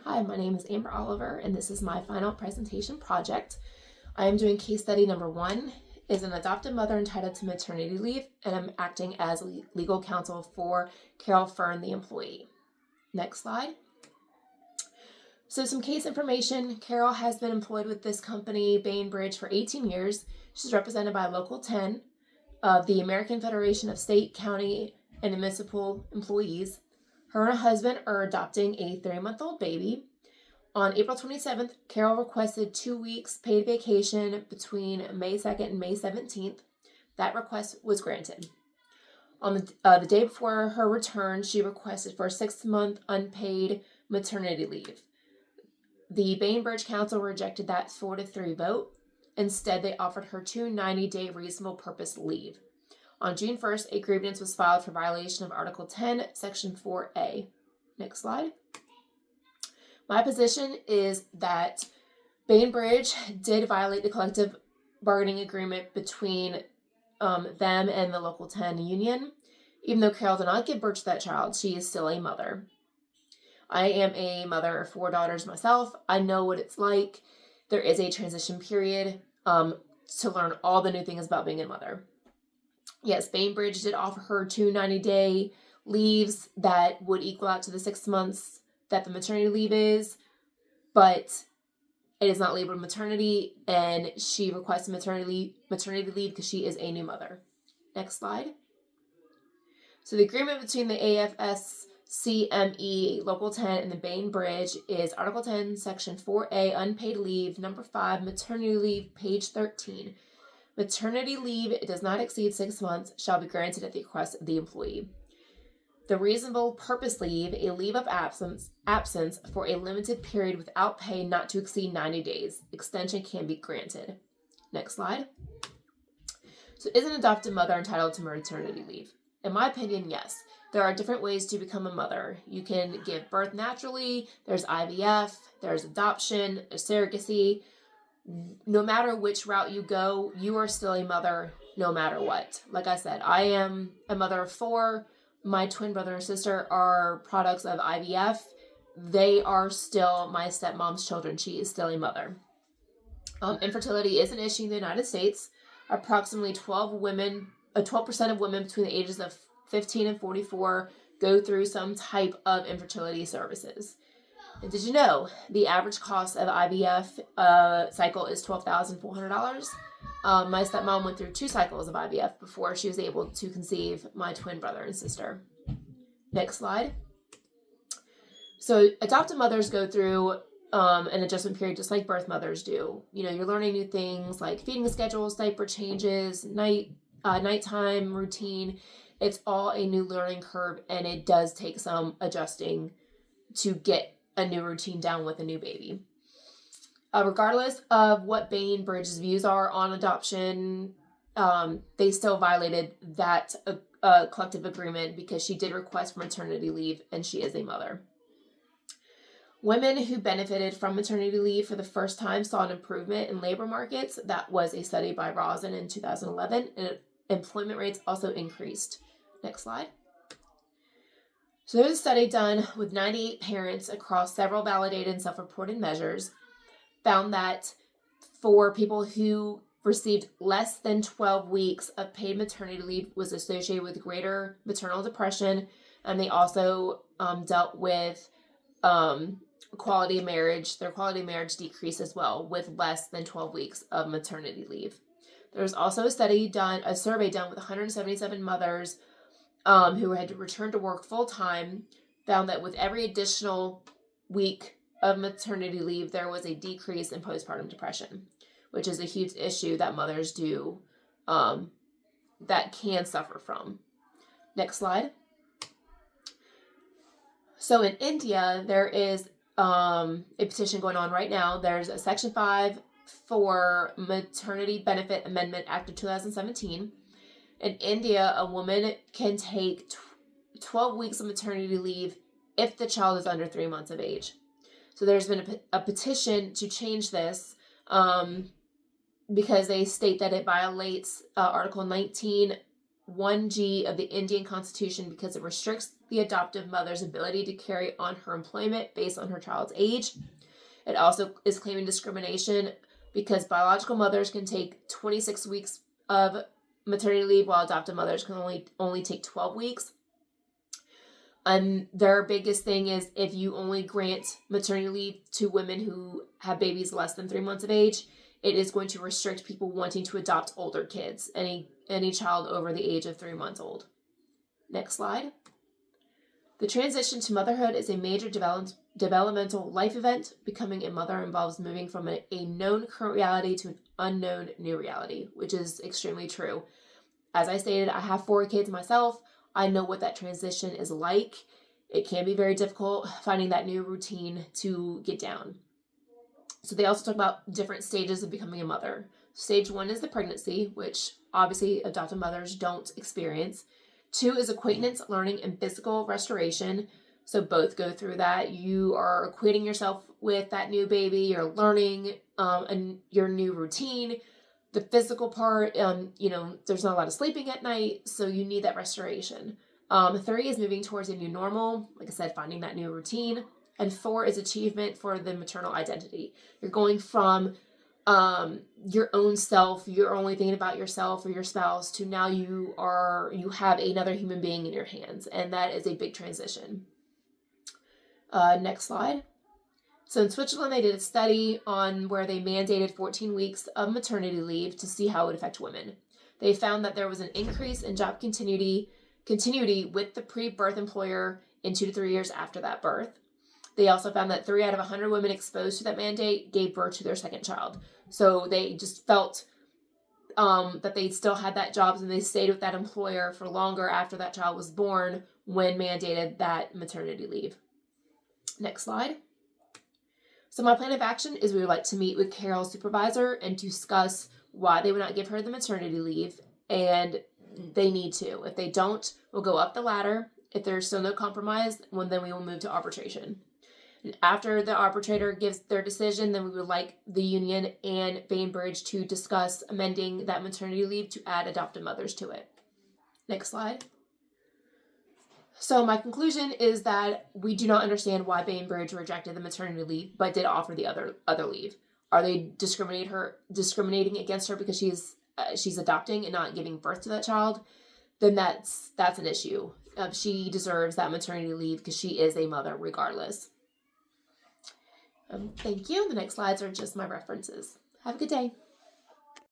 Hi, my name is Amber Oliver, and this is my final presentation project. I am doing case study number 1, is an adopted mother entitled to maternity leave, and I'm acting as legal counsel for Carol Fern, the employee. Next slide. So some case information. Carol has been employed with this company, Bainbridge, for 18 years. She's represented by Local 10 of the American Federation of State, County, and Municipal Employees. Her and her husband are adopting a 3-month-old baby. On April 27th, Carol requested 2 weeks paid vacation between May 2nd and May 17th. That request was granted. On the day before her return, she requested for a 6-month unpaid maternity leave. The Bainbridge Council rejected that 4-3 vote. Instead, they offered her 2 90-day reasonable purpose leave. On June 1st, a grievance was filed for violation of Article 10, Section 4A. Next slide. My position is that Bainbridge did violate the collective bargaining agreement between them and the Local 10 union. Even though Carol did not give birth to that child, she is still a mother. I am a mother of 4 daughters myself. I know what it's like. There is a transition period to learn all the new things about being a mother. Yes, Bainbridge did offer her 2 90-day leaves that would equal out to the 6 months that the maternity leave is, but it is not labeled maternity, and she requested maternity leave because she is a new mother. Next slide. So the agreement between the AFSCME, Local 10, and the Bainbridge is Article 10, Section 4A, Unpaid Leave, Number 5, Maternity Leave, page 13. Maternity leave, it does not exceed 6 months, shall be granted at the request of the employee. The reasonable purpose leave, a leave of absence for a limited period without pay not to exceed 90 days. Extension can be granted. Next slide. So is an adopted mother entitled to maternity leave? In my opinion, yes. There are different ways to become a mother. You can give birth naturally, there's IVF, there's adoption, there's surrogacy. No matter which route you go, you are still a mother no matter what. Like I said, I am a mother of 4. My twin brother and sister are products of IVF. They are still my stepmom's children. She is still a mother. Infertility is an issue in the United States. Approximately 12% of women between the ages of 15 and 44 go through some type of infertility services. And did you know the average cost of IVF cycle is $12,400? My stepmom went through 2 cycles of IVF before she was able to conceive my twin brother and sister. Next slide. So adoptive mothers go through an adjustment period just like birth mothers do. You know, you're learning new things like feeding schedules, diaper changes, nighttime routine. It's all a new learning curve, and it does take some adjusting to get a new routine down with a new baby. Regardless of what Bainbridge's views are on adoption, they still violated that collective agreement because she did request maternity leave and she is a mother. Women who benefited from maternity leave for the first time saw an improvement in labor markets. That was a study by Rosen in 2011, and employment rates also increased. Next slide. So there's a study done with 98 parents across several validated and self-reported measures, found that for people who received less than 12 weeks of paid maternity leave was associated with greater maternal depression, and they also dealt with quality of marriage. Their quality of marriage decreased as well with less than 12 weeks of maternity leave. There's also a survey done with 177 mothers who had to return to work full-time, found that with every additional week of maternity leave, there was a decrease in postpartum depression, which is a huge issue that mothers do that can suffer from. Next slide. So in India, there is a petition going on right now. There's a Section 5 for Maternity Benefit Amendment Act of 2017. In India, a woman can take 12 weeks of maternity leave if the child is under 3 months of age. So there's been a petition to change this because they state that it violates Article 19 1G of the Indian Constitution because it restricts the adoptive mother's ability to carry on her employment based on her child's age. It also is claiming discrimination because biological mothers can take 26 weeks of maternity leave while adoptive mothers can only take 12 weeks. And their biggest thing is if you only grant maternity leave to women who have babies less than 3 months of age, it is going to restrict people wanting to adopt older kids, any child over the age of 3 months old. Next slide. The transition to motherhood is a major developmental life event. Becoming a mother involves moving from a known current reality to an unknown new reality, which is extremely true. As I stated, I have 4 kids myself. I know what that transition is like. It can be very difficult finding that new routine to get down. So they also talk about different stages of becoming a mother. Stage 1 is the pregnancy, which obviously adoptive mothers don't experience. 2 is acquaintance, learning, and physical restoration. So both go through that. You are acquainting yourself with that new baby. You're learning and your new routine. The physical part, there's not a lot of sleeping at night, so you need that restoration. 3 is moving towards a new normal. Like I said, finding that new routine. And 4 is achievement for the maternal identity. You're going from your own self, you're only thinking about yourself or your spouse, to now you have another human being in your hands, and that is a big transition. Next slide. So in Switzerland, they did a study on where they mandated 14 weeks of maternity leave to see how it would affect women. They found that there was an increase in job continuity with the pre-birth employer in 2 to 3 years after that birth. They also found that 3 out of 100 women exposed to that mandate gave birth to their second child. So they just felt that they still had that job, and they stayed with that employer for longer after that child was born when mandated that maternity leave. Next slide. So my plan of action is we would like to meet with Carol's supervisor and discuss why they would not give her the maternity leave, and they need to. If they don't, we'll go up the ladder. If there's still no compromise, then we will move to arbitration. And after the arbitrator gives their decision, then we would like the union and Bainbridge to discuss amending that maternity leave to add adoptive mothers to it. Next slide. So my conclusion is that we do not understand why Bainbridge rejected the maternity leave, but did offer the other leave. Are they discriminating against her because she's adopting and not giving birth to that child? Then that's an issue. She deserves that maternity leave because she is a mother regardless. Thank you. The next slides are just my references. Have a good day.